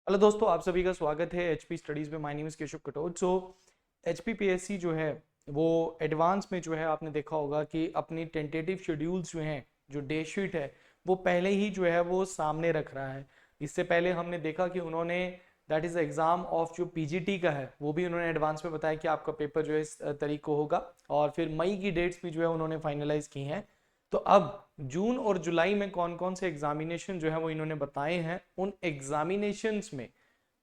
Hello दोस्तों, आप सभी का स्वागत है एचपी स्टडीज में। My name is Keshav Katoch. HP PSC जो है वो एडवांस में जो है आपने देखा होगा कि अपनी टेंटेटिव शेड्यूल्स जो हैं, जो डे शीट है वो पहले ही जो है वो सामने रख रहा है। इससे पहले हमने देखा कि उन्होंने दैट इज एग्जाम ऑफ जो पीजीटी का है वो भी उन्होंने एडवांस में बताया कि आपका पेपर जो है इस तारीख को होगा, और फिर मई की डेट्स भी जो है उन्होंने फाइनलाइज की हैं। तो अब जून और जुलाई में कौन कौन से एग्जामिनेशन जो है वो इन्होंने बताए हैं। उन एग्जामिनेशंस में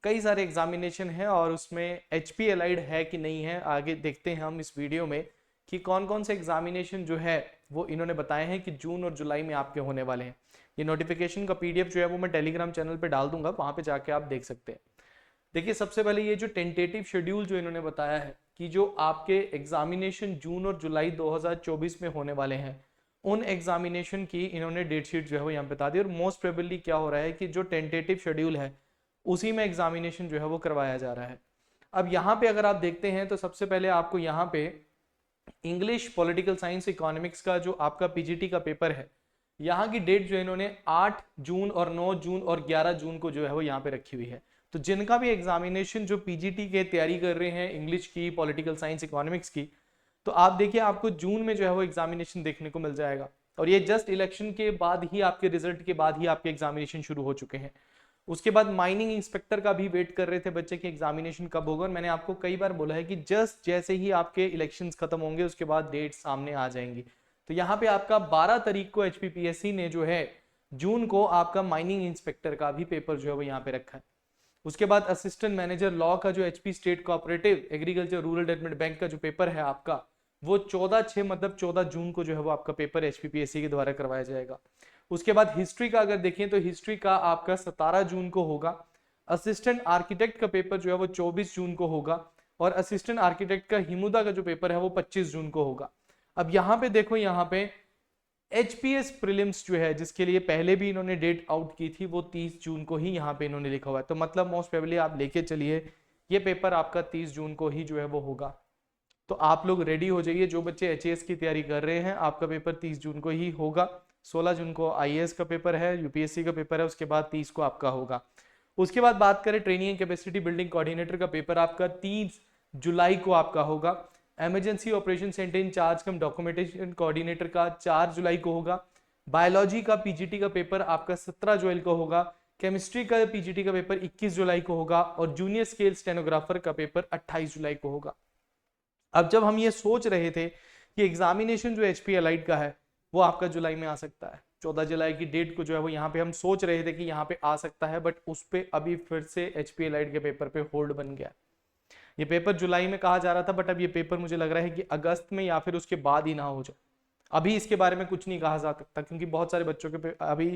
कई सारे एग्जामिनेशन हैं और उसमें एचपी अलाइड है कि नहीं है, आगे देखते हैं हम इस वीडियो में कि कौन कौन से एग्जामिनेशन जो है वो इन्होंने बताए हैं कि जून और जुलाई में आपके होने वाले हैं। ये नोटिफिकेशन का पीडीएफ जो है वो मैं टेलीग्राम चैनल पे डाल दूंगा, वहां पे जाके आप देख सकते हैं। देखिए, सबसे पहले ये जो टेंटेटिव शेड्यूल जो इन्होंने बताया है कि जो आपके एग्जामिनेशन जून और जुलाई 2024 में होने वाले हैं, उन एग्जामिनेशन की इन्होंने डेट शीट जो है वो यहाँ बता दी। और मोस्ट प्रोबेबली क्या हो रहा है कि जो टेंटेटिव शेड्यूल है उसी में एग्जामिनेशन जो है वो करवाया जा रहा है। अब यहाँ पे अगर आप देखते हैं तो सबसे पहले आपको यहाँ पे इंग्लिश, पॉलिटिकल साइंस, इकोनॉमिक्स का जो आपका पीजीटी का पेपर है, यहाँ की डेट जो है इन्होंने 8 जून और 9 जून और 11 जून को जो है वो यहाँ पे रखी हुई है। तो जिनका भी एग्जामिनेशन जो पीजीटी के तैयारी कर रहे हैं इंग्लिश की, पॉलिटिकल साइंस, इकोनॉमिक्स की, तो आप देखिए आपको जून में जो है वो एग्जामिनेशन देखने को मिल जाएगा। और ये जस्ट इलेक्शन के बाद ही, आपके रिजल्ट के बाद ही आपके एग्जामिनेशन शुरू हो चुके हैं। उसके बाद माइनिंग इंस्पेक्टर का भी वेट कर रहे थे बच्चे की एग्जामिनेशन कब होगा, और मैंने आपको कई बार बोला है कि जस्ट जैसे ही आपके इलेक्शंस खत्म होंगे उसके बाद डेट सामने आ जाएंगी। तो यहाँ पे आपका 12 तारीख को एचपीपीएससी ने जो है जून को आपका माइनिंग इंस्पेक्टर का भी पेपर जो है वो यहाँ पे रखा है। उसके बाद असिस्टेंट मैनेजर लॉ का जो HP state cooperative agriculture rural development bank का जो पेपर है आपका, वो 14/6 मतलब 14 जून को जो है वो आपका पेपर एचपीपीएससी के द्वारा करवाया जाएगा। उसके बाद हिस्ट्री का अगर देखें तो हिस्ट्री का आपका 17 जून को होगा। असिस्टेंट आर्किटेक्ट का पेपर जो है वो 24 जून को होगा। और असिस्टेंट आर्किटेक्ट का हिमुदा का जो पेपर है वो 25 जून को होगा। अब यहाँ पे देखो, यहाँ पे एचपीएस प्रीलिम्स जो है जिसके लिए पहले भी इन्होंने डेट आउट की थी वो 30 जून को ही यहाँ पे इन्होंने लिखा हुआ है। तो मतलब मोस्ट प्रोबेबली आप लेके चलिए ये पेपर आपका 30 जून को ही जो है वो होगा। तो आप लोग रेडी हो जाइए, जो बच्चे एचएएस की तैयारी कर रहे हैं आपका पेपर 30 जून को ही होगा। 16 जून को आईएएस का पेपर है, यूपीएससी का पेपर है, उसके बाद 30 को आपका होगा। उसके बाद बात करें training and capacity building coordinator का पेपर आपका 30 जुलाई को आपका होगा। इमरजेंसी ऑपरेशन सेंटर इंचार्ज कम डॉक्यूमेंटेशन कोऑर्डिनेटर का 4 जुलाई को होगा। बायोलॉजी का पीजीटी का पेपर आपका 17 जुलाई को होगा। केमिस्ट्री का पीजीटी का पेपर 21 जुलाई को होगा। और जूनियर स्केल स्टेनोग्राफर का पेपर 28 जुलाई को होगा। अब जब हम ये सोच रहे थे कि एग्जामिनेशन जो एचपी एलाइड का है वो आपका जुलाई में आ सकता है, 14 जुलाई की डेट को जो है वो यहाँ पे हम सोच रहे थे कि यहाँ पे आ सकता है, बट उस पे अभी फिर से एचपी एलाइड के पेपर पे होल्ड बन गया। ये पेपर जुलाई में कहा जा रहा था, बट अब ये पेपर मुझे लग रहा है कि अगस्त में या फिर उसके बाद ही ना हो जाए। अभी इसके बारे में कुछ नहीं कहा जा सकता क्योंकि बहुत सारे बच्चों के अभी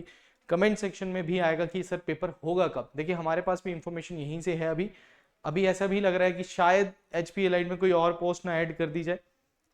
कमेंट सेक्शन में भी आएगा कि सर पेपर होगा कब। देखिए, हमारे पास भी इंफॉर्मेशन यहीं से है। अभी अभी ऐसा भी लग रहा है कि शायद एचपी एलाइड में कोई और पोस्ट ना ऐड कर दी जाए,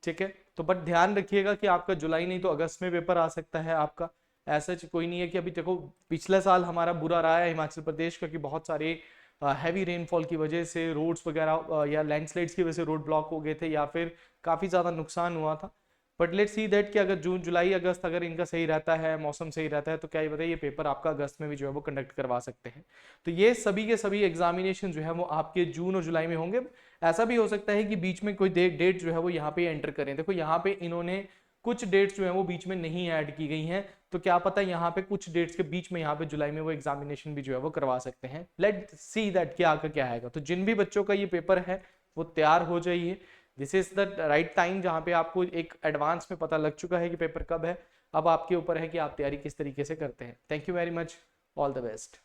ठीक है। तो बट ध्यान रखिएगा कि आपका जुलाई नहीं तो अगस्त में पेपर आ सकता है आपका। ऐसा कोई नहीं है कि अभी देखो, पिछले साल हमारा बुरा रहा है हिमाचल प्रदेश का कि बहुत सारे हैवी रेनफॉल की वजह से रोड्स वगैरह या लैंडस्लाइड्स की वजह से रोड ब्लॉक हो गए थे या फिर काफ़ी ज़्यादा नुकसान हुआ था। बट लेट्स सी दैट कि अगर जून जुलाई अगस्त अगर इनका सही रहता है, मौसम सही रहता है, तो क्या ये बताइए ये पेपर आपका अगस्त में भी जो है वो कंडक्ट करवा सकते हैं। तो ये सभी के सभी एग्जामिनेशन जो है वो आपके जून और जुलाई में होंगे। ऐसा भी हो सकता है कि बीच में कोई डेट जो है वो यहाँ पे एंटर करें। देखो, यहाँ पे इन्होंने कुछ डेट्स जो है वो बीच में नहीं ऐड की गई हैं, तो क्या पता यहाँ पे कुछ डेट्स के बीच में यहाँ पे जुलाई में वो एग्जामिनेशन भी जो है वो करवा सकते हैं। लेट सी दैट क्या का क्या आएगा। तो जिन भी बच्चों का ये पेपर है वो तैयार हो जाइए। This is the right time जहाँ पे आपको एक एडवांस में पता लग चुका है कि पेपर कब है। अब आपके ऊपर है कि आप तैयारी किस तरीके से करते हैं। Thank you very much, all the best.